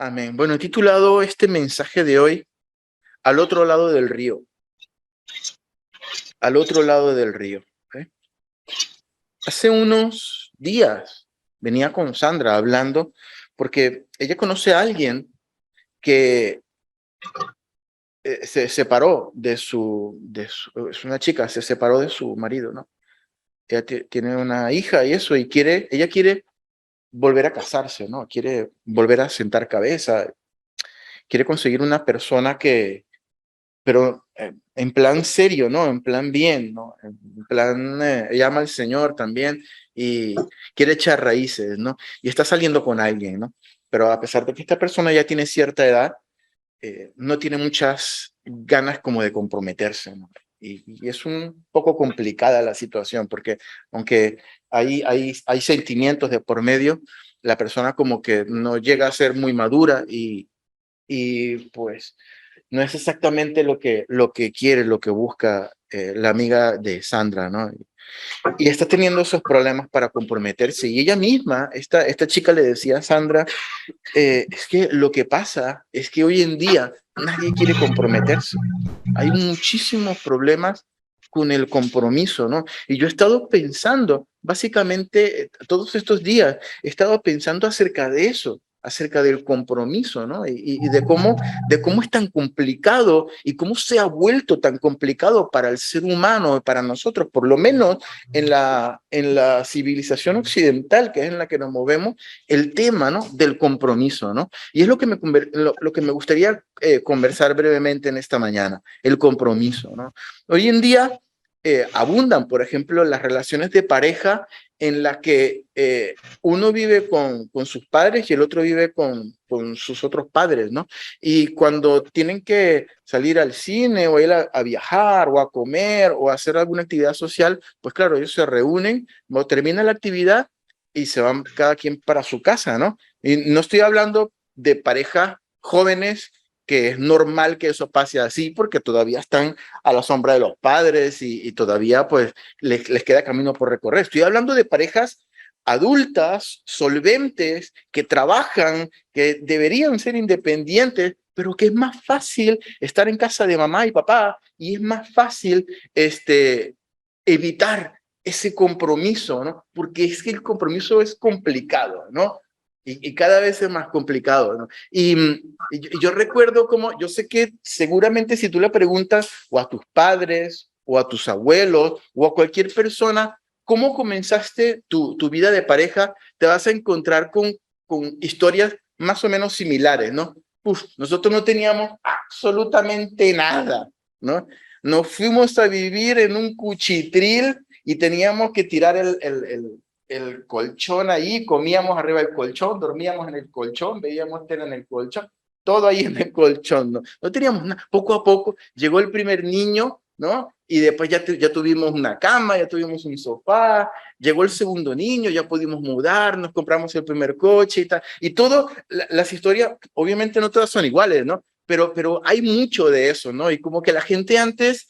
Amén. Bueno, he titulado este mensaje de hoy, Al otro lado del río. Al otro lado del río. ¿Ok? Hace unos días venía con Sandra hablando porque ella conoce a alguien que se separó es una chica, se separó de su marido, ¿no? Ella tiene una hija y eso, y ella quiere volver a casarse, ¿no? Quiere volver a sentar cabeza, quiere conseguir una persona pero en plan serio, ¿no? En plan bien, ¿no? En plan, llama al Señor también y quiere echar raíces, ¿no? Y está saliendo con alguien, ¿no? Pero a pesar de que esta persona ya tiene cierta edad, no tiene muchas ganas como de comprometerse, ¿no? Y es un poco complicada la situación, porque aunque hay sentimientos de por medio, la persona como que no llega a ser muy madura y pues no es exactamente lo que quiere, lo que busca la amiga de Sandra, ¿no? Y está teniendo esos problemas para comprometerse. Y ella misma, esta chica le decía a Sandra, es que lo que pasa es que hoy en día nadie quiere comprometerse. Hay muchísimos problemas con el compromiso, ¿no? Y yo he estado pensando, básicamente, todos estos días, he estado pensando acerca de eso, acerca del compromiso, ¿no? Y de cómo es tan complicado y cómo se ha vuelto tan complicado para el ser humano, para nosotros, por lo menos en la civilización occidental, que es en la que nos movemos, el tema, ¿no? Del compromiso, ¿no? Y es lo que me gustaría conversar brevemente en esta mañana, el compromiso, ¿no? Hoy en día abundan, por ejemplo, las relaciones de pareja en la que uno vive con sus padres y el otro vive con sus otros padres, ¿no? Y cuando tienen que salir al cine o ir a viajar o a comer o a hacer alguna actividad social, pues claro, ellos se reúnen, o termina la actividad y se van cada quien para su casa, ¿no? Y no estoy hablando de parejas jóvenes, que es normal que eso pase así, porque todavía están a la sombra de los padres y todavía pues les queda camino por recorrer. Estoy hablando de parejas adultas, solventes, que trabajan, que deberían ser independientes, pero que es más fácil estar en casa de mamá y papá y es más fácil evitar ese compromiso, ¿no? Porque es que el compromiso es complicado, ¿no? Y cada vez es más complicado, ¿no? Yo recuerdo como, yo sé que seguramente si tú le preguntas o a tus padres o a tus abuelos o a cualquier persona, ¿cómo comenzaste tu vida de pareja? Te vas a encontrar con historias más o menos similares, ¿no? Uf, nosotros no teníamos absolutamente nada, ¿no? Nos fuimos a vivir en un cuchitril y teníamos que tirar el colchón ahí, comíamos arriba del colchón, dormíamos en el colchón, veíamos tele en el colchón, todo ahí en el colchón, ¿no? No teníamos nada. Poco a poco llegó el primer niño, ¿no? Y después ya tuvimos una cama, ya tuvimos un sofá, llegó el segundo niño, ya pudimos mudarnos, compramos el primer coche y tal. Y todo, las historias, obviamente no todas son iguales, ¿no? Pero hay mucho de eso, ¿no? Y como que la gente antes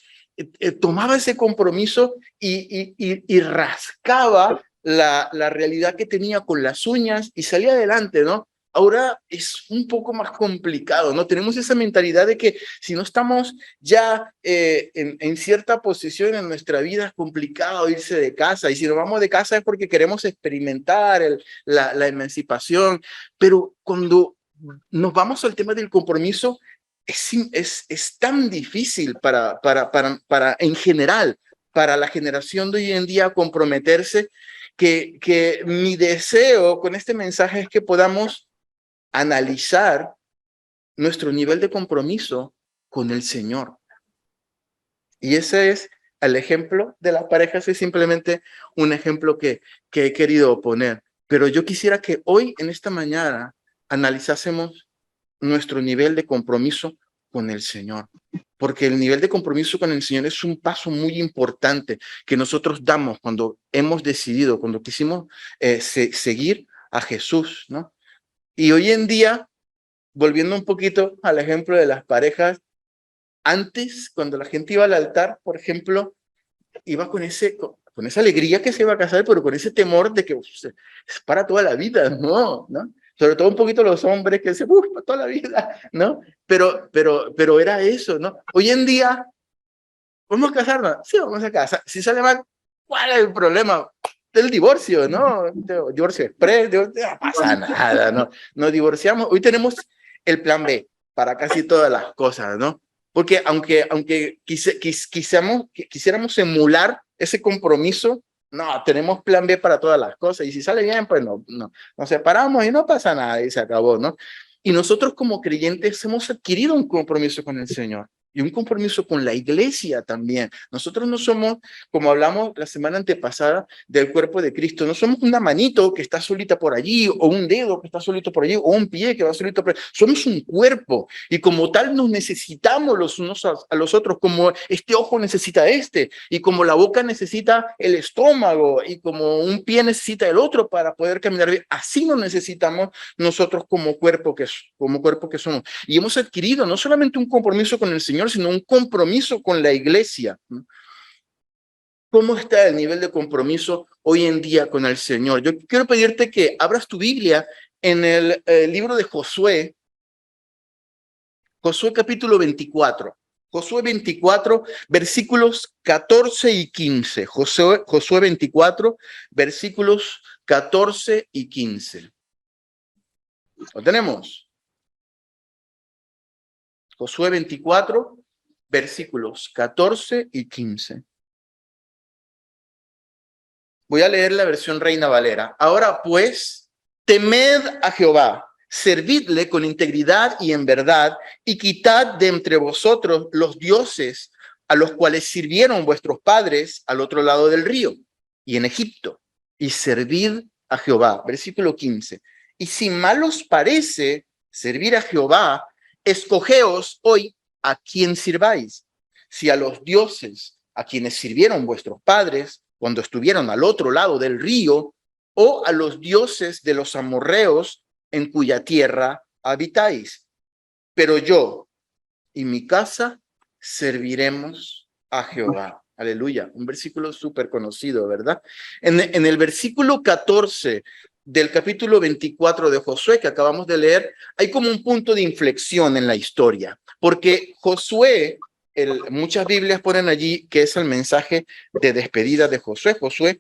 tomaba ese compromiso y rascaba la realidad que tenía con las uñas y salía adelante, ¿no? Ahora es un poco más complicado, ¿no? Tenemos esa mentalidad de que si no estamos ya en cierta posición en nuestra vida es complicado irse de casa y si nos vamos de casa es porque queremos experimentar la emancipación, pero cuando nos vamos al tema del compromiso, es tan difícil para en general, para la generación de hoy en día comprometerse, que mi deseo con este mensaje es que podamos analizar nuestro nivel de compromiso con el Señor. Y ese es el ejemplo de las parejas, es simplemente un ejemplo que he querido poner. Pero yo quisiera que hoy, en esta mañana, analizásemos nuestro nivel de compromiso con el Señor. Porque el nivel de compromiso con el Señor es un paso muy importante que nosotros damos cuando hemos decidido, cuando quisimos seguir a Jesús, ¿no? Y hoy en día, volviendo un poquito al ejemplo de las parejas, antes, cuando la gente iba al altar, por ejemplo, iba con esa alegría que se iba a casar, pero con ese temor de que es para toda la vida, ¿no? Sobre todo un poquito los hombres que se buscan toda la vida, ¿no? Pero era eso, ¿no? Hoy en día, ¿vamos a casarnos? Sí, vamos a casar. Si sale mal, ¿cuál es el problema? Del divorcio, ¿no? Divorcio express, no pasa nada, ¿no? Nos divorciamos. Hoy tenemos el plan B para casi todas las cosas, ¿no? Porque aunque quisiéramos emular ese compromiso, no, tenemos plan B para todas las cosas. Y si sale bien, pues nos separamos y no pasa nada y se acabó, ¿no? Y nosotros como creyentes hemos adquirido un compromiso con el Señor. Y un compromiso con la iglesia también. Nosotros no somos, como hablamos la semana antepasada, del cuerpo de Cristo. No somos una manito que está solita por allí, o un dedo que está solito por allí, o un pie que va solito por allí. Somos un cuerpo. Y como tal nos necesitamos los unos a los otros, como este ojo necesita este, y como la boca necesita el estómago, y como un pie necesita el otro para poder caminar bien. Así nos necesitamos nosotros como cuerpo que somos. Y hemos adquirido no solamente un compromiso con el Señor, sino un compromiso con la iglesia. ¿Cómo está el nivel de compromiso hoy en día con el Señor? Yo quiero pedirte que abras tu Biblia en el libro de Josué, Josué capítulo 24. Josué 24, versículos 14 y 15. Josué 24, versículos 14 y 15. ¿Lo tenemos? Josué 24, versículos 14 y 15. Voy a leer la versión Reina Valera. Ahora pues, temed a Jehová, servidle con integridad y en verdad, y quitad de entre vosotros los dioses a los cuales sirvieron vuestros padres al otro lado del río y en Egipto, y servid a Jehová. Versículo 15. Y si mal os parece servir a Jehová, escogeos hoy a quién sirváis, si a los dioses a quienes sirvieron vuestros padres cuando estuvieron al otro lado del río, o a los dioses de los amorreos en cuya tierra habitáis. Pero yo y mi casa serviremos a Jehová. Aleluya, un versículo súper conocido, ¿verdad? En el versículo 14 del capítulo 24 de Josué que acabamos de leer, hay como un punto de inflexión en la historia, porque Josué, muchas Biblias ponen allí que es el mensaje de despedida de Josué. Josué,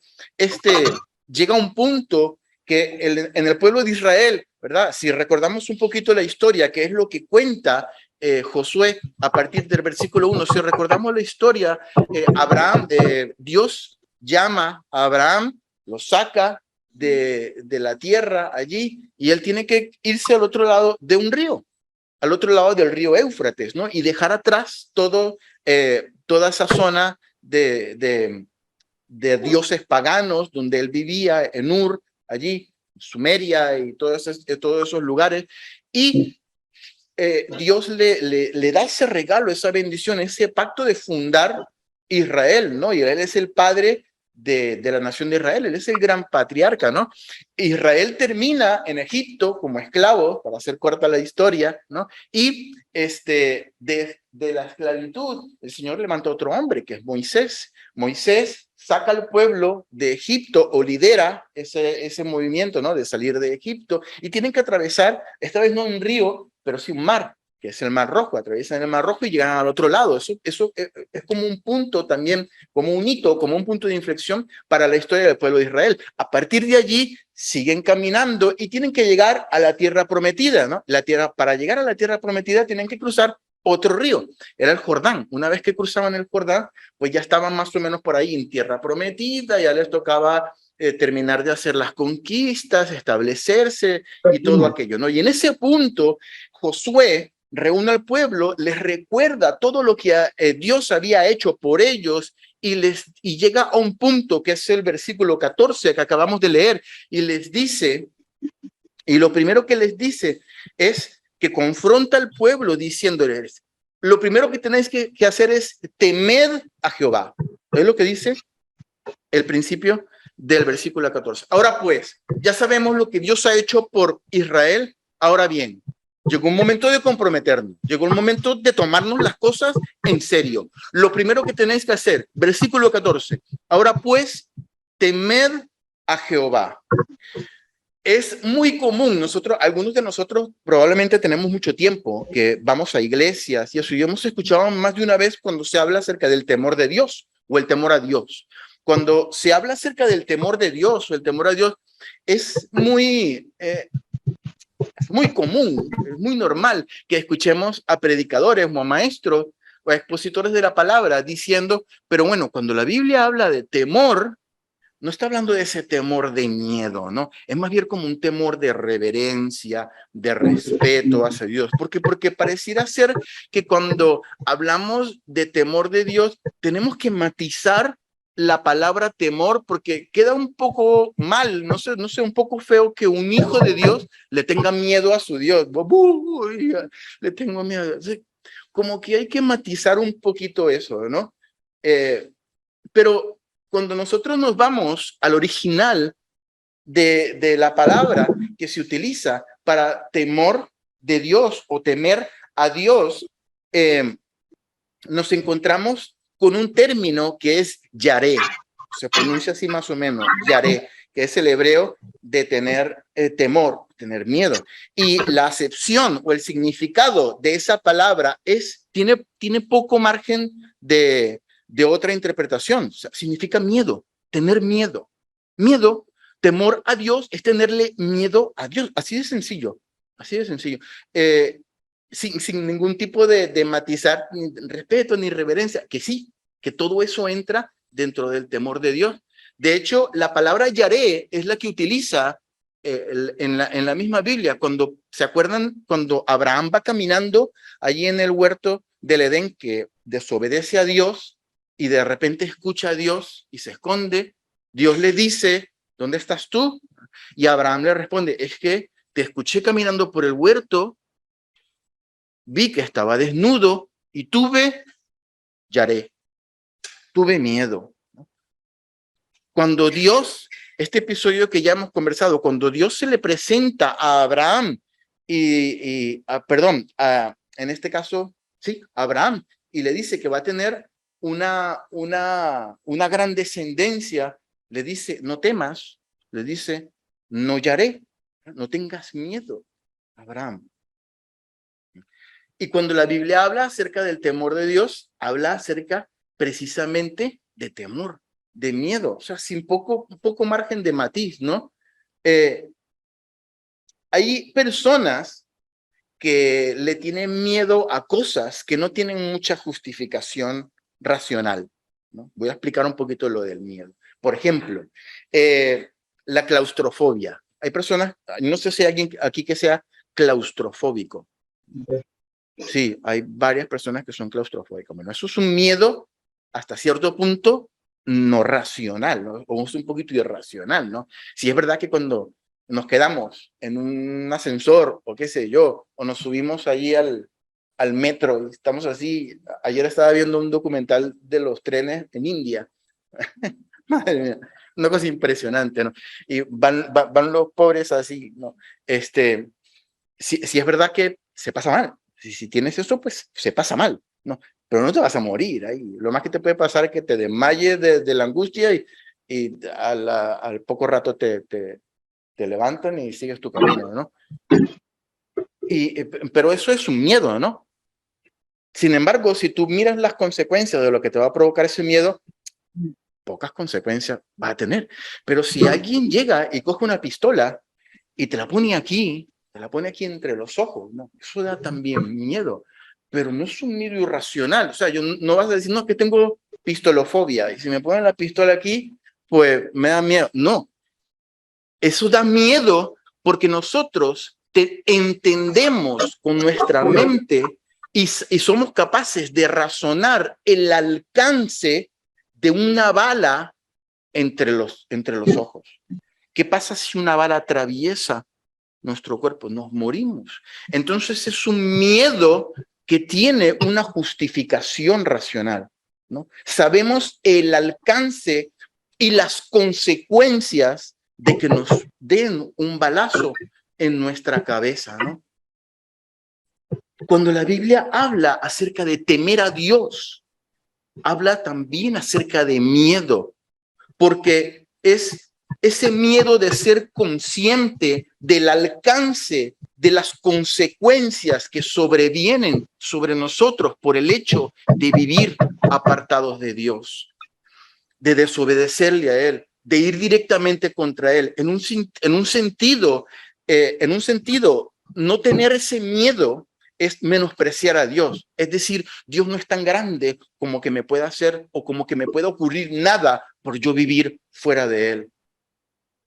llega a un punto que en el pueblo de Israel, ¿verdad? Si recordamos un poquito la historia, que es lo que cuenta Josué a partir del versículo 1, si recordamos la historia, Dios llama a Abraham, lo saca de la tierra allí, y él tiene que irse al otro lado de un río, al otro lado del río Éufrates, ¿no? Y dejar atrás toda esa zona de dioses paganos donde él vivía, en Ur, allí, Sumeria y todos esos lugares, y Dios le da ese regalo, esa bendición, ese pacto de fundar Israel, ¿no? Israel es el padre de la nación de Israel, él es el gran patriarca, ¿no? Israel termina en Egipto como esclavo, para hacer corta la historia, ¿no? Y de la esclavitud, el Señor levanta otro hombre, que es Moisés. Moisés saca al pueblo de Egipto o lidera ese movimiento, ¿no? De salir de Egipto, y tienen que atravesar, esta vez no un río, pero sí un mar, que es el Mar Rojo. Atraviesan el Mar Rojo y llegan al otro lado. Eso es como un punto también, como un hito, como un punto de inflexión para la historia del pueblo de Israel. A partir de allí siguen caminando y tienen que llegar a la tierra prometida, ¿no? Para llegar a la tierra prometida tienen que cruzar otro río, era el Jordán. Una vez que cruzaban el Jordán, pues ya estaban más o menos por ahí en tierra prometida, ya les tocaba terminar de hacer las conquistas, establecerse y todo aquello, ¿no? Y en ese punto, Josué reúne al pueblo, les recuerda todo lo que Dios había hecho por ellos, y llega a un punto que es el versículo 14 que acabamos de leer, y les dice, y lo primero que les dice es que confronta al pueblo diciéndoles, lo primero que tenéis que hacer es temed a Jehová. Es lo que dice el principio del versículo 14. Ahora pues, ya sabemos lo que Dios ha hecho por Israel. Ahora bien, llegó un momento de comprometernos, llegó un momento de tomarnos las cosas en serio. Lo primero que tenéis que hacer, versículo 14, ahora pues, temed a Jehová. es muy común, algunos de nosotros probablemente tenemos mucho tiempo que vamos a iglesias y eso, y hemos escuchado más de una vez cuando se habla acerca del temor de Dios o el temor a Dios. Cuando se habla acerca del temor de Dios o el temor a Dios, es muy común, es muy normal que escuchemos a predicadores o a maestros o a expositores de la palabra diciendo, pero bueno, cuando la Biblia habla de temor, no está hablando de ese temor de miedo, ¿no? Es más bien como un temor de reverencia, de respeto hacia Dios. Porque pareciera ser que cuando hablamos de temor de Dios, tenemos que matizar la palabra temor porque queda un poco mal, no sé, un poco feo que un hijo de Dios le tenga miedo a su Dios. Le tengo miedo. Como que hay que matizar un poquito eso, ¿no? Pero cuando nosotros nos vamos al original de la palabra que se utiliza para temor de Dios o temer a Dios, nos encontramos con un término que es yaré. Se pronuncia así más o menos, yaré, que es el hebreo de tener temor, tener miedo. Y la acepción o el significado de esa palabra tiene poco margen de otra interpretación. O sea, significa miedo, tener miedo. Miedo, temor a Dios es tenerle miedo a Dios. Así de sencillo, así de sencillo. Sin ningún tipo de matizar, ni respeto, ni reverencia, que sí, que todo eso entra dentro del temor de Dios. De hecho, la palabra yaré es la que utiliza en la misma Biblia, cuando, ¿se acuerdan? Cuando Abraham va caminando allí en el huerto del Edén, que desobedece a Dios y de repente escucha a Dios y se esconde, Dios le dice, ¿dónde estás tú? Y Abraham le responde, es que te escuché caminando por el huerto, vi que estaba desnudo y yaré, tuve miedo. Cuando Dios, este episodio que ya hemos conversado, cuando Dios se le presenta a Abraham en este caso, sí, Abraham, y le dice que va a tener una gran descendencia, le dice, no temas, le dice, no yaré, no tengas miedo, Abraham. Y cuando la Biblia habla acerca del temor de Dios, habla acerca precisamente de temor, de miedo, o sea, sin poco margen de matiz, ¿no? Hay personas que le tienen miedo a cosas que no tienen mucha justificación racional, ¿no? Voy a explicar un poquito lo del miedo. Por ejemplo, la claustrofobia. Hay personas, no sé si hay alguien aquí que sea claustrofóbico. Sí, hay varias personas que son claustrofóbicas. Bueno, eso es un miedo hasta cierto punto no racional, ¿no? O es un poquito irracional, ¿no? Si es verdad que cuando nos quedamos en un ascensor o qué sé yo, o nos subimos allí al metro y estamos así, ayer estaba viendo un documental de los trenes en India. Madre mía, una cosa impresionante, ¿no? Y van los pobres así, ¿no? Si es verdad que se pasa mal. Si tienes eso, pues se pasa mal, ¿no? Pero no te vas a morir ahí. Lo más que te puede pasar es que te desmayes de la angustia y al poco rato te levantan y sigues tu camino, ¿no? Pero eso es un miedo, ¿no? Sin embargo, si tú miras las consecuencias de lo que te va a provocar ese miedo, pocas consecuencias va a tener. Pero si alguien llega y coge una pistola y te la pone aquí entre los ojos, ¿no? Eso da también miedo, pero no es un miedo irracional. O sea, yo no vas a decir, no, que tengo pistolofobia, y si me ponen la pistola aquí, pues me da miedo. No, eso da miedo porque nosotros entendemos con nuestra mente y somos capaces de razonar el alcance de una bala entre los ojos. ¿Qué pasa si una bala atraviesa nuestro cuerpo? Nos morimos. Entonces es un miedo que tiene una justificación racional, ¿no? Sabemos el alcance y las consecuencias de que nos den un balazo en nuestra cabeza, ¿no? Cuando la Biblia habla acerca de temer a Dios, habla también acerca de miedo, porque es ese miedo de ser consciente del alcance de las consecuencias que sobrevienen sobre nosotros por el hecho de vivir apartados de Dios, de desobedecerle a Él, de ir directamente contra Él. En un sentido, no tener ese miedo es menospreciar a Dios. Es decir, Dios no es tan grande como que me pueda hacer o como que me pueda ocurrir nada por yo vivir fuera de Él.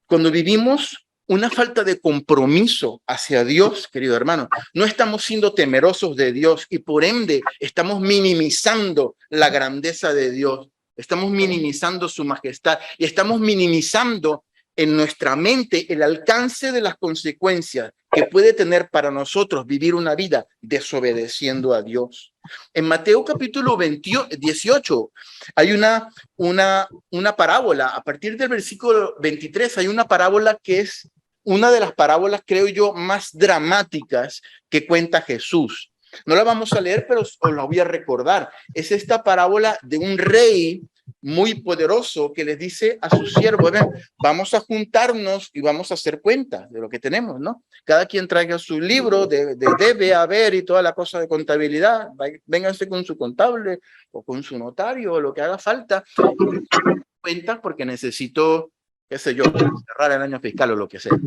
Cuando vivimos una falta de compromiso hacia Dios, querido hermano, no estamos siendo temerosos de Dios y por ende estamos minimizando la grandeza de Dios, estamos minimizando su majestad y estamos minimizando en nuestra mente el alcance de las consecuencias que puede tener para nosotros vivir una vida desobedeciendo a Dios. En Mateo capítulo 18 hay una parábola. A partir del versículo 23 hay una parábola que es una de las parábolas, creo yo, más dramáticas que cuenta Jesús. No la vamos a leer, pero os la voy a recordar. Es esta parábola de un rey muy poderoso que les dice a sus siervos: vamos a juntarnos y vamos a hacer cuenta de lo que tenemos, ¿no? Cada quien traiga su libro de debe, haber y toda la cosa de contabilidad. Vénganse con su contable o con su notario o lo que haga falta. Cuenta porque necesito, qué sé yo, cerrar el año fiscal o lo que sea.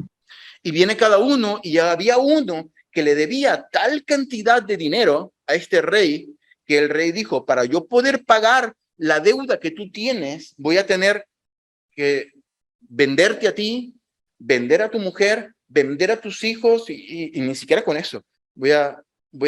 Y viene cada uno y ya había uno que le debía tal cantidad de dinero a este rey que el rey dijo: para yo poder pagar la deuda que tú tienes, voy a tener que venderte a ti, vender a tu mujer, vender a tus hijos y ni siquiera con eso voy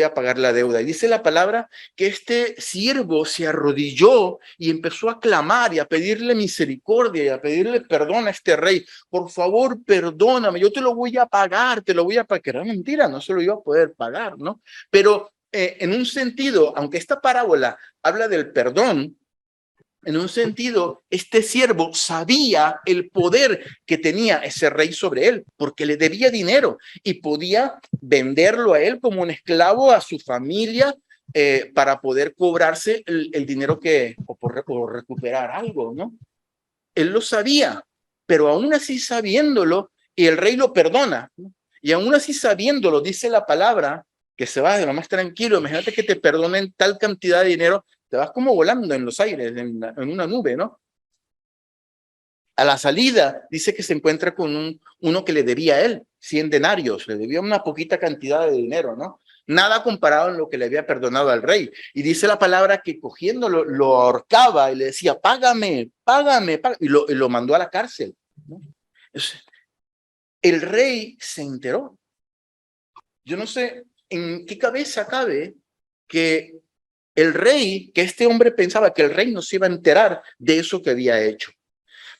a pagar la deuda. Y dice la palabra que este siervo se arrodilló y empezó a clamar y a pedirle misericordia y a pedirle perdón a este rey. Por favor, perdóname, yo te lo voy a pagar, te lo voy a pagar. Que era mentira, no se lo iba a poder pagar, ¿no? Pero en un sentido, aunque esta parábola habla del perdón, en un sentido, este siervo sabía el poder que tenía ese rey sobre él, porque le debía dinero y podía venderlo a él como un esclavo a su familia para poder cobrarse el dinero o por recuperar algo, ¿no? Él lo sabía, pero aún así sabiéndolo, y el rey lo perdona, ¿no? Y aún así sabiéndolo, dice la palabra, que se va de lo más tranquilo. Imagínate que te perdonen tal cantidad de dinero, te vas como volando en los aires, en una nube, ¿no? A la salida, dice que se encuentra con uno que le debía a él 100 denarios, le debía una poquita cantidad de dinero, ¿no? Nada comparado en lo que le había perdonado al rey. Y dice la palabra que cogiéndolo, lo ahorcaba y le decía: págame, págame, págame. Y lo mandó a la cárcel, ¿no? Entonces, el rey se enteró. Yo no sé en qué cabeza cabe que el rey, que este hombre pensaba que el rey no se iba a enterar de eso que había hecho.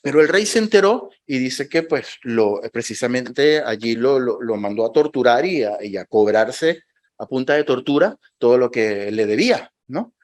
Pero el rey se enteró y dice que pues precisamente allí lo mandó a torturar y a cobrarse a punta de tortura todo lo que le debía, ¿no?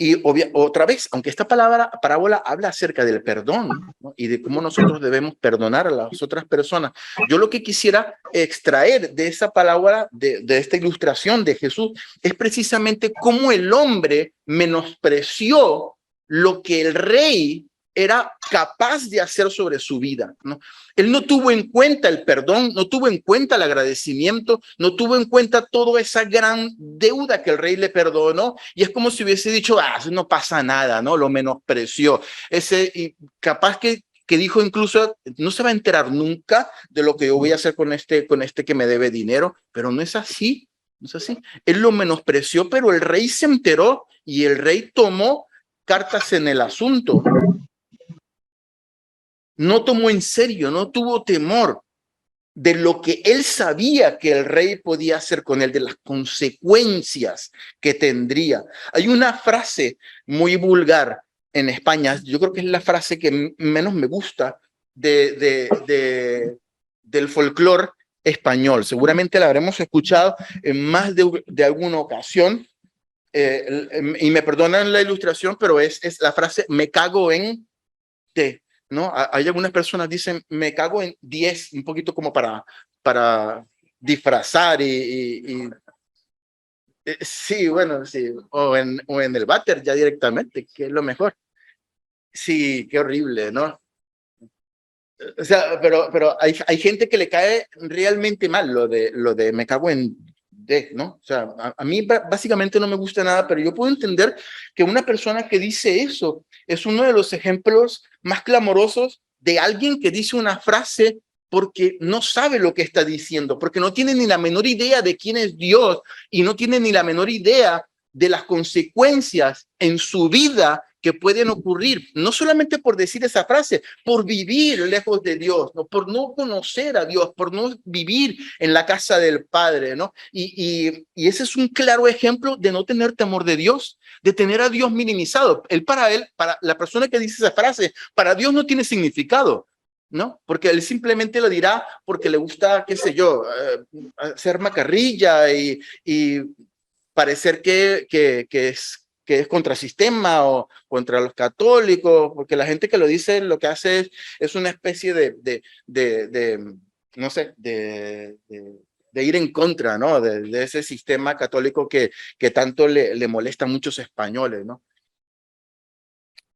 Y otra vez, aunque esta parábola habla acerca del perdón, ¿no? Y de cómo nosotros debemos perdonar a las otras personas, yo lo que quisiera extraer de esa palabra, de esta ilustración de Jesús, es precisamente cómo el hombre menospreció lo que el rey era capaz de hacer sobre su vida, ¿no? Él no tuvo en cuenta el perdón, no tuvo en cuenta el agradecimiento, no tuvo en cuenta toda esa gran deuda que el rey le perdonó, y es como si hubiese dicho: no pasa nada, ¿no? Lo menospreció. Y capaz que dijo incluso: no se va a enterar nunca de lo que yo voy a hacer con este que me debe dinero, pero no es así, no es así. Él lo menospreció, pero el rey se enteró y el rey tomó cartas en el asunto. No tomó en serio, no tuvo temor de lo que él sabía que el rey podía hacer con él, de las consecuencias que tendría. Hay una frase muy vulgar en España, yo creo que es la frase que menos me gusta del folclore español. Seguramente la habremos escuchado en más de alguna ocasión, y me perdonan la ilustración, pero es la frase: me cago en te, ¿no? Hay algunas personas dicen: me cago en 10, un poquito como para disfrazar sí, bueno, sí, o en el váter ya directamente, que es lo mejor. Sí, qué horrible, ¿no? O sea, pero hay gente que le cae realmente mal lo de me cago en D, ¿no? O sea, a mí básicamente no me gusta nada, pero yo puedo entender que una persona que dice eso es uno de los ejemplos más clamorosos de alguien que dice una frase porque no sabe lo que está diciendo, porque no tiene ni la menor idea de quién es Dios y no tiene ni la menor idea de las consecuencias en su vida que pueden ocurrir, no solamente por decir esa frase, por vivir lejos de Dios, ¿no? Por no conocer a Dios, por no vivir en la casa del Padre, ¿no? Y ese es un claro ejemplo de no tener temor de Dios, de tener a Dios minimizado. Para la persona que dice esa frase, para Dios no tiene significado, ¿no? Porque él simplemente lo dirá porque le gusta, qué sé yo, hacer macarrilla y parecer que es contrasistema o contra los católicos, porque la gente que lo dice lo que hace es una especie de no sé, de ir en contra, ¿no? De ese sistema católico que tanto le molesta a muchos españoles, ¿no?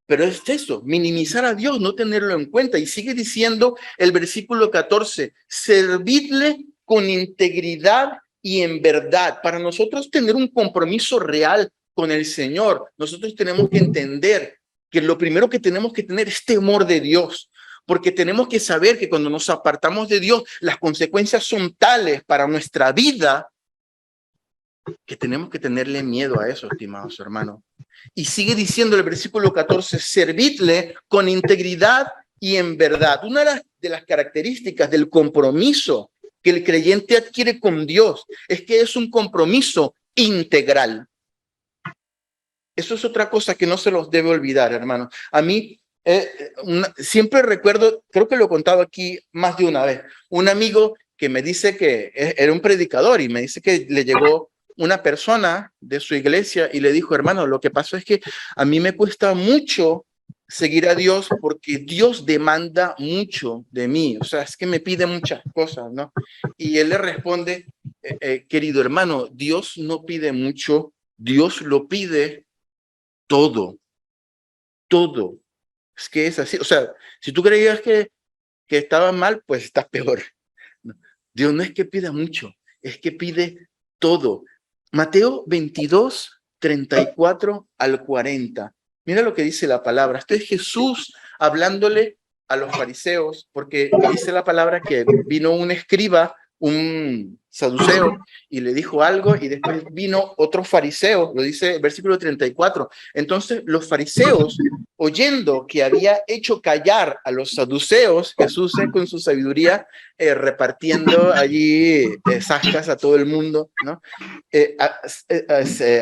Pero es eso, minimizar a Dios, no tenerlo en cuenta. Y sigue diciendo el versículo 14, servidle con integridad y en verdad. Para nosotros tener un compromiso real con el Señor, nosotros tenemos que entender que lo primero que tenemos que tener es temor de Dios, porque tenemos que saber que cuando nos apartamos de Dios, las consecuencias son tales para nuestra vida que tenemos que tenerle miedo a eso, estimados hermanos. Y sigue diciendo el versículo 14, servidle con integridad y en verdad. Una de las características del compromiso que el creyente adquiere con Dios es que es un compromiso integral. Eso es otra cosa que no se los debe olvidar, hermano. A mí siempre recuerdo, creo que lo he contado aquí más de una vez, un amigo que me dice que era un predicador y me dice que le llegó una persona de su iglesia y le dijo, hermano, lo que pasó es que a mí me cuesta mucho seguir a Dios porque Dios demanda mucho de mí, o sea, es que me pide muchas cosas, ¿no? Y él le responde, querido hermano, Dios no pide mucho, Dios lo pide todo, todo. Es que es así, o sea, si tú creías que estaba mal, pues estás peor. Dios no es que pida mucho, es que pide todo. Mateo 22, 34 al 40. Mira lo que dice la palabra. Esto es Jesús hablándole a los fariseos, porque dice la palabra que vino un escriba, un saduceo, y le dijo algo, y después vino otro fariseo, lo dice el versículo 34. Entonces los fariseos, oyendo que había hecho callar a los saduceos, Jesús con su sabiduría repartiendo allí zascas a todo el mundo, ¿no?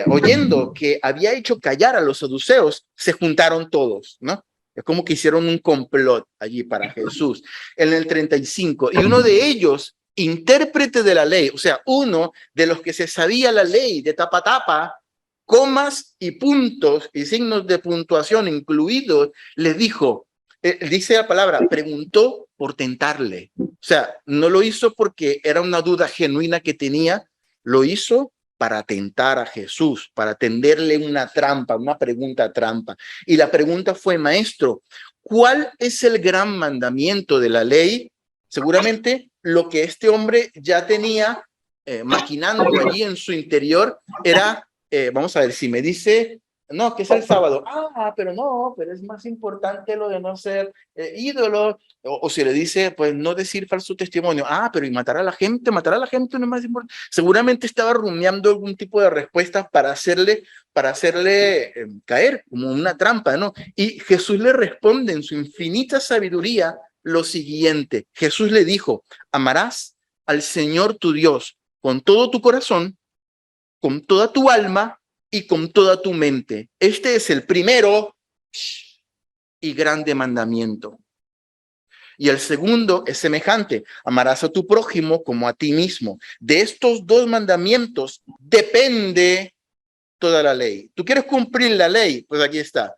Oyendo que había hecho callar a los saduceos, se juntaron todos, ¿no? Es como que hicieron un complot allí para Jesús. En el 35, y uno de ellos, intérprete de la ley, o sea, uno de los que se sabía la ley de tapa a tapa, comas y puntos y signos de puntuación incluidos, les dijo, dice la palabra, preguntó por tentarle. O sea, no lo hizo porque era una duda genuina que tenía, lo hizo para tentar a Jesús, para tenderle una trampa, una pregunta trampa. Y la pregunta fue, maestro, ¿cuál es el gran mandamiento de la ley? Seguramente lo que este hombre ya tenía maquinando allí en su interior era, vamos a ver, si me dice, no, que es el sábado, pero no, pero es más importante lo de no ser ídolo, o si le dice, pues no decir falso testimonio, pero y matar a la gente no es más importante. Seguramente estaba rumiando algún tipo de respuesta para hacerle caer como una trampa, ¿no? Y Jesús le responde en su infinita sabiduría lo siguiente. Jesús le dijo, amarás al Señor tu Dios con todo tu corazón, con toda tu alma y con toda tu mente. Este es el primero y grande mandamiento. Y el segundo es semejante, amarás a tu prójimo como a ti mismo. De estos dos mandamientos depende toda la ley. ¿Tú quieres cumplir la ley? Pues aquí está.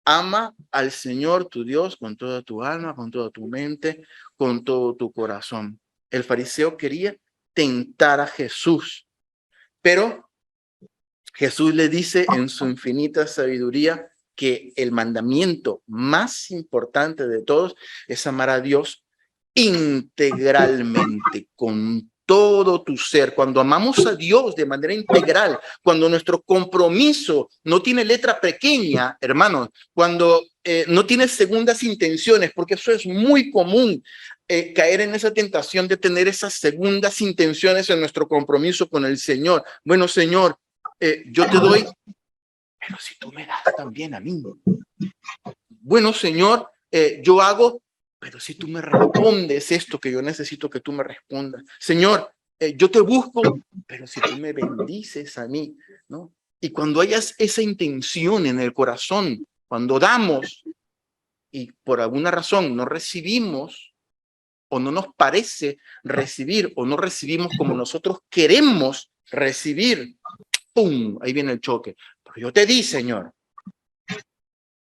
Ama al Señor tu Dios con toda tu alma, con toda tu mente, con todo tu corazón. El fariseo quería tentar a Jesús, pero Jesús le dice en su infinita sabiduría, que el mandamiento más importante de todos es amar a Dios integralmente, con todo tu ser. Cuando amamos a Dios de manera integral, cuando nuestro compromiso no tiene letra pequeña, hermanos, cuando no tiene segundas intenciones, porque eso es muy común, caer en esa tentación de tener esas segundas intenciones en nuestro compromiso con el Señor. Bueno, Señor, yo te doy, pero si tú me das también a mí. Bueno, Señor, yo hago, pero si tú me respondes esto que yo necesito que tú me respondas. Señor, yo te busco, pero si tú me bendices a mí, ¿no? Y cuando hayas esa intención en el corazón, cuando damos y por alguna razón no recibimos o no nos parece recibir o no recibimos como nosotros queremos recibir, ¡pum! Ahí viene el choque. Pero yo te di, Señor.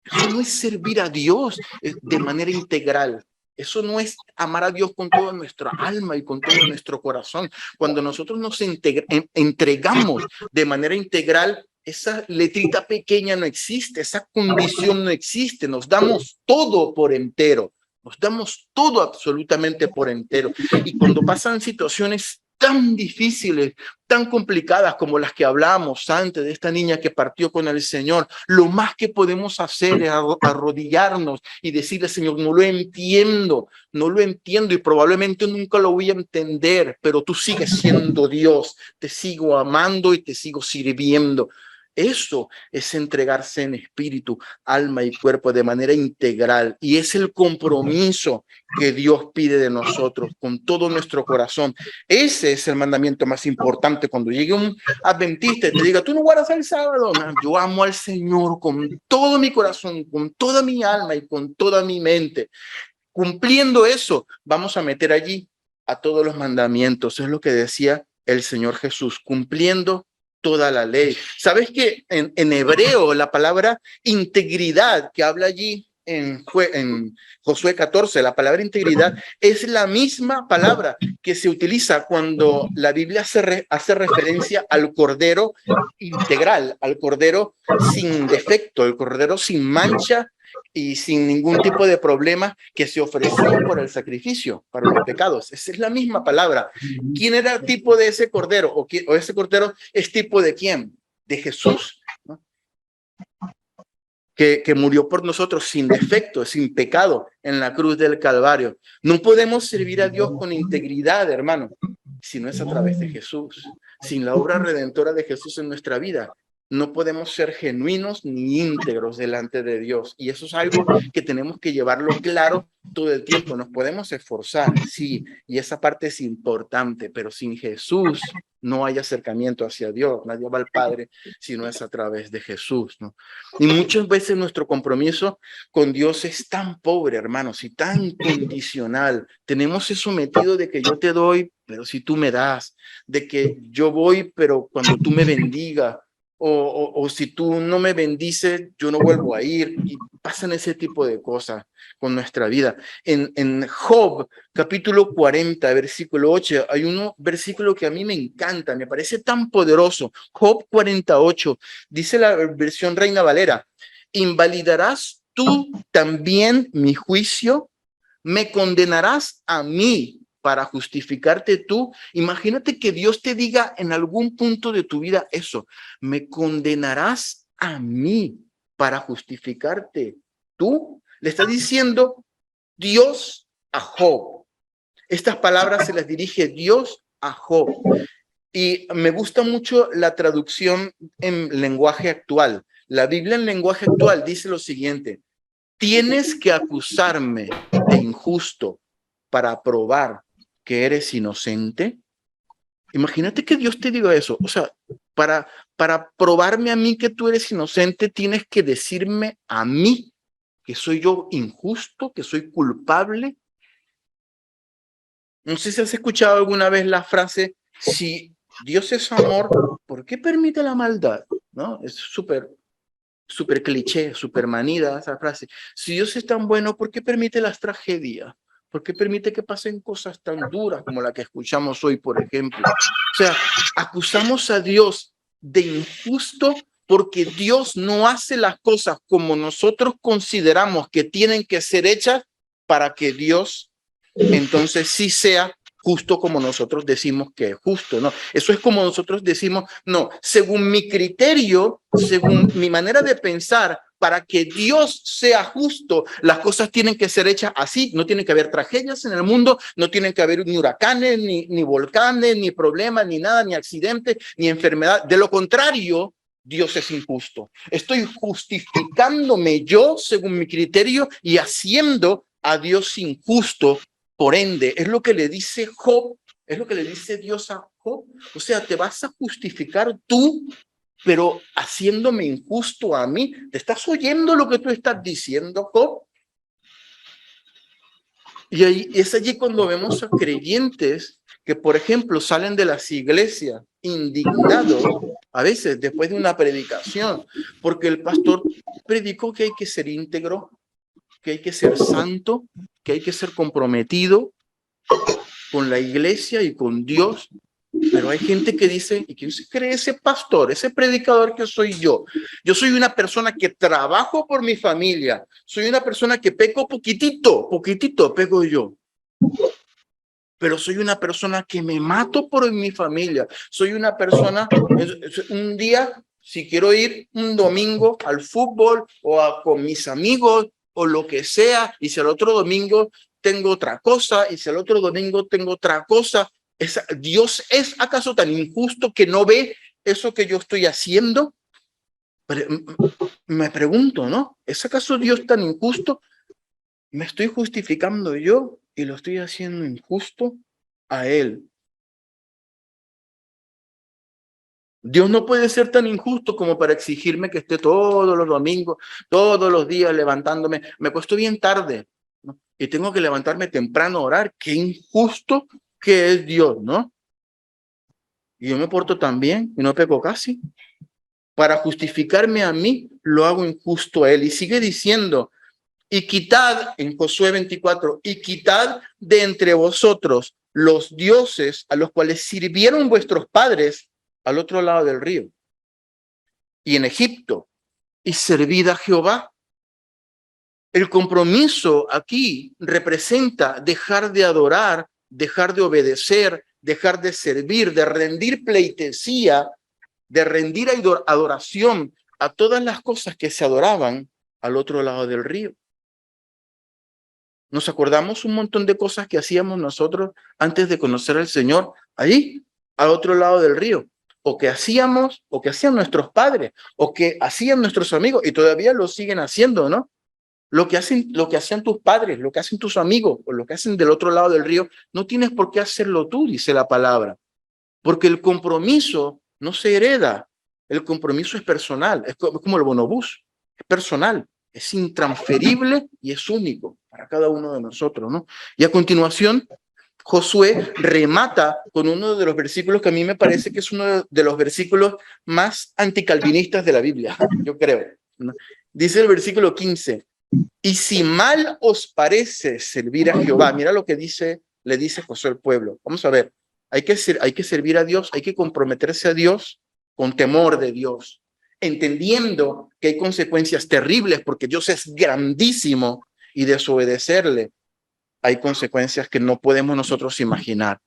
Eso no es servir a Dios de manera integral. Eso no es amar a Dios con toda nuestra alma y con todo nuestro corazón. Cuando nosotros nos entregamos de manera integral, esa letrita pequeña no existe, esa condición no existe. Nos damos todo por entero. Nos damos todo absolutamente por entero. Y cuando pasan situaciones tan difíciles, tan complicadas como las que hablábamos antes de esta niña que partió con el Señor, lo más que podemos hacer es arrodillarnos y decirle, Señor, no lo entiendo y probablemente nunca lo voy a entender, pero tú sigues siendo Dios, te sigo amando y te sigo sirviendo. Eso es entregarse en espíritu, alma y cuerpo de manera integral, y es el compromiso que Dios pide de nosotros con todo nuestro corazón. Ese es el mandamiento más importante. Cuando llegue un adventista y te diga, tú no guardas el sábado, no, yo amo al Señor con todo mi corazón, con toda mi alma y con toda mi mente. Cumpliendo eso, vamos a meter allí a todos los mandamientos. Es lo que decía el Señor Jesús, cumpliendo toda la ley. ¿Sabes que en hebreo la palabra integridad que habla allí en Josué 14, la palabra integridad es la misma palabra que se utiliza cuando la Biblia hace referencia al cordero integral, al cordero sin defecto, el cordero sin mancha y sin ningún tipo de problema que se ofreció por el sacrificio para los pecados. Esa es la misma palabra. ¿Quién era el tipo de ese cordero? ¿O ese cordero es tipo de quién? De Jesús, ¿no? Que murió por nosotros sin defecto, sin pecado en la cruz del Calvario. No podemos servir a Dios con integridad, hermano, si no es a través de Jesús. Sin la obra redentora de Jesús en nuestra vida, no podemos ser genuinos ni íntegros delante de Dios. Y eso es algo que tenemos que llevarlo claro todo el tiempo. Nos podemos esforzar, sí, y esa parte es importante, pero sin Jesús no hay acercamiento hacia Dios. Nadie va al Padre si no es a través de Jesús, ¿no? Y muchas veces nuestro compromiso con Dios es tan pobre, hermanos, y tan condicional. Tenemos eso metido de que yo te doy, pero si tú me das, de que yo voy, pero cuando tú me bendigas, o si tú no me bendices, yo no vuelvo a ir. Y pasan ese tipo de cosas con nuestra vida. En Job, capítulo 40, versículo 8, hay un versículo que a mí me encanta, me parece tan poderoso. Job 48, dice la versión Reina Valera, ¿invalidarás tú también mi juicio? ¿Me condenarás a mí para justificarte tú? Imagínate que Dios te diga en algún punto de tu vida eso, ¿me condenarás a mí para justificarte tú? Le está diciendo Dios a Job. Estas palabras se las dirige Dios a Job. Y me gusta mucho la traducción en lenguaje actual. La Biblia en lenguaje actual dice lo siguiente: tienes que acusarme de injusto para probar que eres inocente. Imagínate que Dios te diga eso. O sea, para probarme a mí que tú eres inocente, tienes que decirme a mí que soy yo injusto, que soy culpable. No sé si has escuchado alguna vez la frase, si Dios es amor, ¿por qué permite la maldad? ¿No? Es súper cliché, súper manida esa frase. Si Dios es tan bueno, ¿por qué permite las tragedias? ¿Por qué permite que pasen cosas tan duras como la que escuchamos hoy, por ejemplo? O sea, acusamos a Dios de injusto porque Dios no hace las cosas como nosotros consideramos que tienen que ser hechas para que Dios entonces sí sea justo como nosotros decimos que es justo, ¿no? Eso es como nosotros decimos, no, según mi criterio, según mi manera de pensar, para que Dios sea justo, las cosas tienen que ser hechas así, no tienen que haber tragedias en el mundo, no tienen que haber ni huracanes, ni volcanes, ni problemas, ni nada, ni accidentes, ni enfermedad. De lo contrario, Dios es injusto. Estoy justificándome yo según mi criterio y haciendo a Dios injusto. Por ende, es lo que le dice Job, es lo que le dice Dios a Job. O sea, te vas a justificar tú, pero haciéndome injusto a mí. ¿Te estás oyendo lo que tú estás diciendo, Job? Y ahí, es allí cuando vemos a creyentes que, por ejemplo, salen de las iglesias indignados, a veces después de una predicación, porque el pastor predicó que hay que ser íntegro, que hay que ser santo, que hay que ser comprometido con la iglesia y con Dios, pero hay gente que dice, ¿y quién se cree ese pastor, ese predicador que soy yo? Yo soy una persona que trabajo por mi familia, soy una persona que peco poquitito peco yo, pero soy una persona que me mato por mi familia, soy una persona, un día, si quiero ir un domingo al fútbol con mis amigos o lo que sea, y si el otro domingo tengo otra cosa, y si el otro domingo tengo otra cosa, ¿Dios es acaso tan injusto que no ve eso que yo estoy haciendo? Me pregunto, ¿no? ¿Es acaso Dios tan injusto? ¿Me estoy justificando yo y lo estoy haciendo injusto a Él? Dios no puede ser tan injusto como para exigirme que esté todos los domingos, todos los días levantándome. Me acuesto bien tarde, ¿no? Y tengo que levantarme temprano a orar. Qué injusto que es Dios, ¿no? Y yo me porto tan bien y no peco casi. Para justificarme a mí, lo hago injusto a Él. Y sigue diciendo, y quitad, en Josué 24, y quitad de entre vosotros los dioses a los cuales sirvieron vuestros padres al otro lado del río y en Egipto, y servid a Jehová. El compromiso aquí representa dejar de adorar, dejar de obedecer, dejar de servir, de rendir pleitesía, de rendir adoración a todas las cosas que se adoraban al otro lado del río. Nos acordamos un montón de cosas que hacíamos nosotros antes de conocer al Señor, ahí, al otro lado del río, o que hacíamos, o que hacían nuestros padres, o que hacían nuestros amigos, y todavía lo siguen haciendo, ¿no? Lo que hacían tus padres, lo que hacen tus amigos, o lo que hacen del otro lado del río, no tienes por qué hacerlo tú, dice la palabra, porque el compromiso no se hereda, el compromiso es personal, es como el bonobús, es personal, es intransferible y es único para cada uno de nosotros, ¿no? Y a continuación, Josué remata con uno de los versículos que a mí me parece que es uno de los versículos más anticalvinistas de la Biblia, yo creo, ¿no? Dice el versículo 15, y si mal os parece servir a Jehová, mira lo que le dice Josué al pueblo. Vamos a ver, hay que servir a Dios, hay que comprometerse a Dios con temor de Dios, entendiendo que hay consecuencias terribles porque Dios es grandísimo y desobedecerle hay consecuencias que no podemos nosotros imaginar.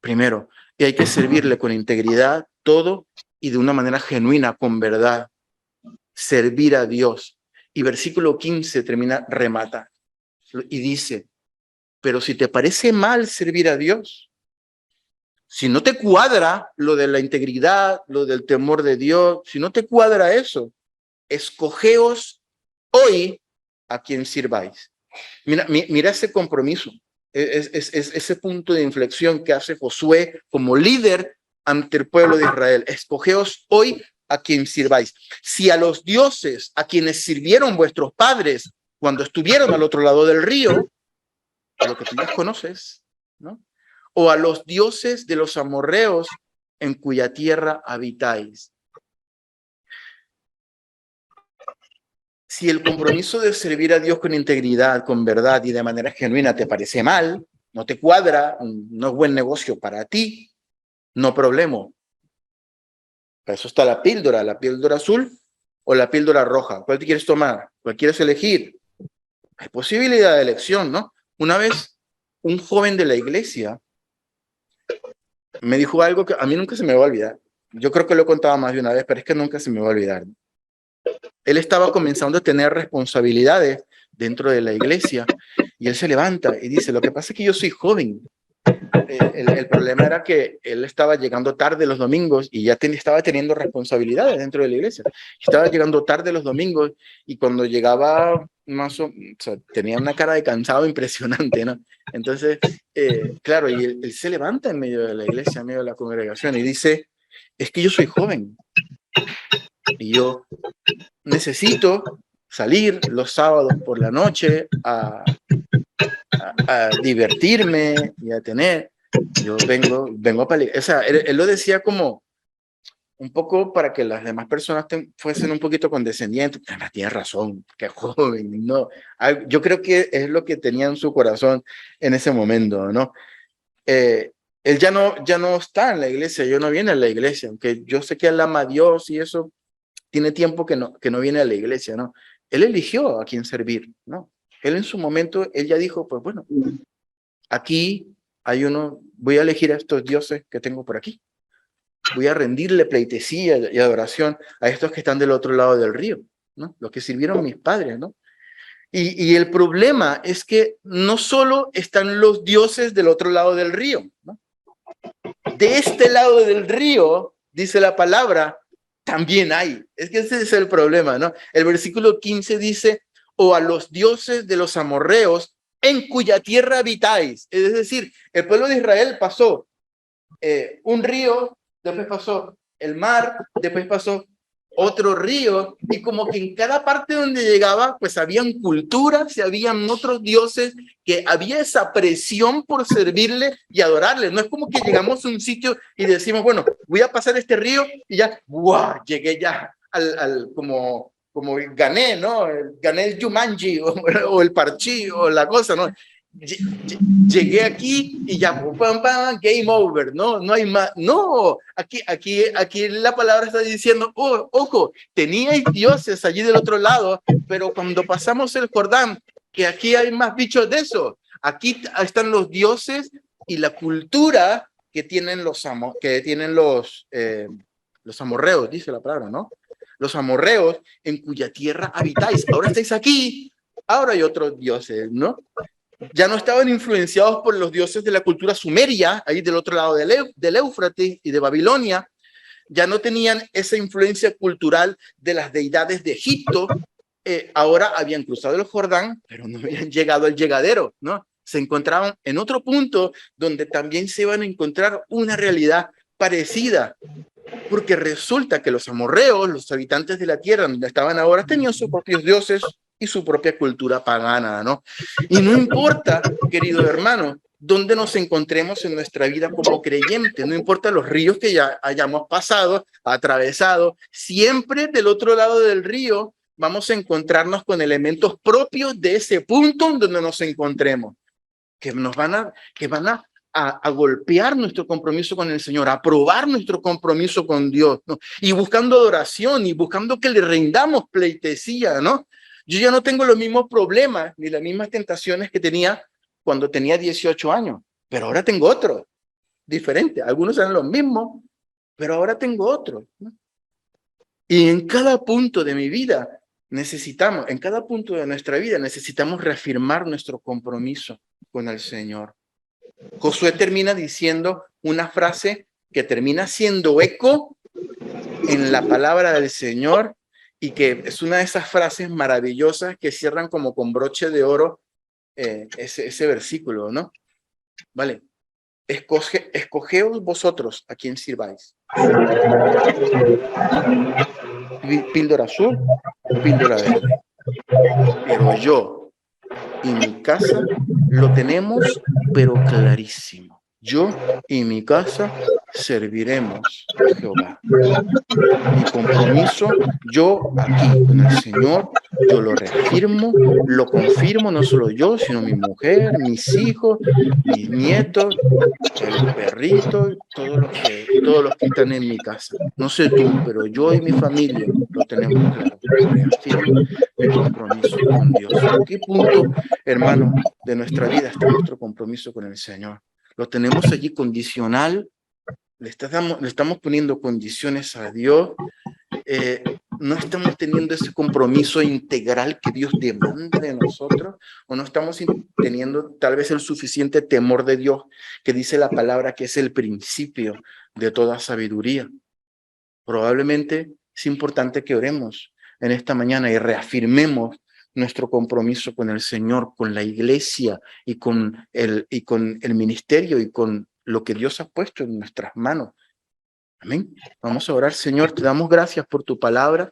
Primero, y hay que servirle con integridad, todo y de una manera genuina, con verdad. Servir a Dios. Y versículo 15 termina, remata y dice, pero si te parece mal servir a Dios, si no te cuadra lo de la integridad, lo del temor de Dios, si no te cuadra eso, escogeos hoy a quien sirváis. Mira ese compromiso, es ese punto de inflexión que hace Josué como líder ante el pueblo de Israel. Escogeos hoy a quien sirváis. Si a los dioses a quienes sirvieron vuestros padres cuando estuvieron al otro lado del río, a lo que tú ya conoces, ¿no? O a los dioses de los amorreos en cuya tierra habitáis. Si el compromiso de servir a Dios con integridad, con verdad y de manera genuina te parece mal, no te cuadra, no es buen negocio para ti, no problema. Para eso está la píldora azul o la píldora roja. ¿Cuál te quieres tomar? ¿Cuál quieres elegir? Hay posibilidad de elección, ¿no? Una vez un joven de la iglesia me dijo algo que a mí nunca se me va a olvidar. Yo creo que lo he contado más de una vez, pero es que nunca se me va a olvidar. Él estaba comenzando a tener responsabilidades dentro de la iglesia y él se levanta y dice, lo que pasa es que yo soy joven. El problema era que él estaba llegando tarde los domingos y ya estaba teniendo responsabilidades dentro de la iglesia. Estaba llegando tarde los domingos y cuando llegaba o sea, tenía una cara de cansado impresionante, ¿no? Entonces, claro, y él se levanta en medio de la iglesia, en medio de la congregación y dice, es que yo soy joven y yo necesito salir los sábados por la noche a divertirme y a tener. Yo vengo para... O sea, él lo decía como un poco para que las demás personas fuesen un poquito condescendientes. Tiene razón, qué joven, ¿no? Yo creo que es lo que tenía en su corazón en ese momento, ¿no? Él ya no está en la iglesia, yo no viene a la iglesia, aunque yo sé que él ama a Dios y eso tiene tiempo que no viene a la iglesia, ¿no? Él eligió a quién servir, ¿no? Él en su momento, él ya dijo, pues bueno, aquí hay voy a elegir a estos dioses que tengo por aquí. Voy a rendirle pleitesía y adoración a estos que están del otro lado del río, ¿no? Los que sirvieron mis padres, ¿no? Y el problema es que no solo están los dioses del otro lado del río, ¿no? De este lado del río, dice la palabra, también hay. Es que ese es el problema, ¿no? El versículo 15 dice, o a los dioses de los amorreos en cuya tierra habitáis. Es decir, el pueblo de Israel pasó un río, después pasó el mar, después pasó otro río, y como que en cada parte donde llegaba, pues habían culturas y habían otros dioses, que había esa presión por servirle y adorarle. No es como que llegamos a un sitio y decimos, bueno, voy a pasar este río y ya, ¡guau! Llegué ya como gané, ¿no? Gané el Jumanji o el Parchí o la cosa, ¿no? Llegué aquí y ya, game over, no hay más. No, aquí la palabra está diciendo, oh, ojo, teníais dioses allí del otro lado, pero cuando pasamos el Jordán, que aquí hay más bichos de eso. Aquí están los dioses y la cultura que tienen los amorreos, dice la palabra, ¿no? Los amorreos en cuya tierra habitáis. Ahora estáis aquí, ahora hay otros dioses, ¿no? Ya no estaban influenciados por los dioses de la cultura sumeria, ahí del otro lado del Éufrates y de Babilonia. Ya no tenían esa influencia cultural de las deidades de Egipto. Ahora habían cruzado el Jordán, pero no habían llegado al llegadero, ¿no? Se encontraban en otro punto donde también se iban a encontrar una realidad parecida, porque resulta que los amorreos, los habitantes de la tierra donde estaban ahora, tenían sus propios dioses y su propia cultura pagana, ¿no? Y no importa, querido hermano, dónde nos encontremos en nuestra vida como creyentes, no importa los ríos que ya hayamos pasado, atravesado, siempre del otro lado del río vamos a encontrarnos con elementos propios de ese punto donde nos encontremos, que van a golpear nuestro compromiso con el Señor, a probar nuestro compromiso con Dios, ¿no? Y buscando adoración y buscando que le rindamos pleitesía, ¿no? Yo ya no tengo los mismos problemas ni las mismas tentaciones que tenía cuando tenía 18 años, pero ahora tengo otros, diferentes. Algunos eran los mismos, pero ahora tengo otros, ¿no? Y en cada punto de mi vida en cada punto de nuestra vida necesitamos reafirmar nuestro compromiso con el Señor. Josué termina diciendo una frase que termina siendo eco en la palabra del Señor y que es una de esas frases maravillosas que cierran como con broche de oro ese versículo, ¿no? Vale. Escogeos vosotros a quién sirváis. Píldora azul o píldora verde. Pero yo y mi casa lo tenemos, pero clarísimo. Yo y mi casa serviremos a Jehová. Mi compromiso, yo aquí con el Señor, yo lo reafirmo, lo confirmo, no solo yo, sino mi mujer, mis hijos, mis nietos, el perrito, todos los que están en mi casa. No sé tú, pero yo y mi familia lo tenemos claro. Reafirmo mi compromiso con Dios. ¿En qué punto, hermano, de nuestra vida está nuestro compromiso con el Señor? Lo tenemos allí condicional. Le estamos poniendo condiciones a Dios. No estamos teniendo ese compromiso integral que Dios demanda de nosotros, o no estamos teniendo tal vez el suficiente temor de Dios, que dice la palabra que es el principio de toda sabiduría. Probablemente es importante que oremos en esta mañana y reafirmemos nuestro compromiso con el Señor, con la iglesia y con el ministerio y con lo que Dios ha puesto en nuestras manos. Amén. Vamos a orar. Señor, te damos gracias por tu palabra.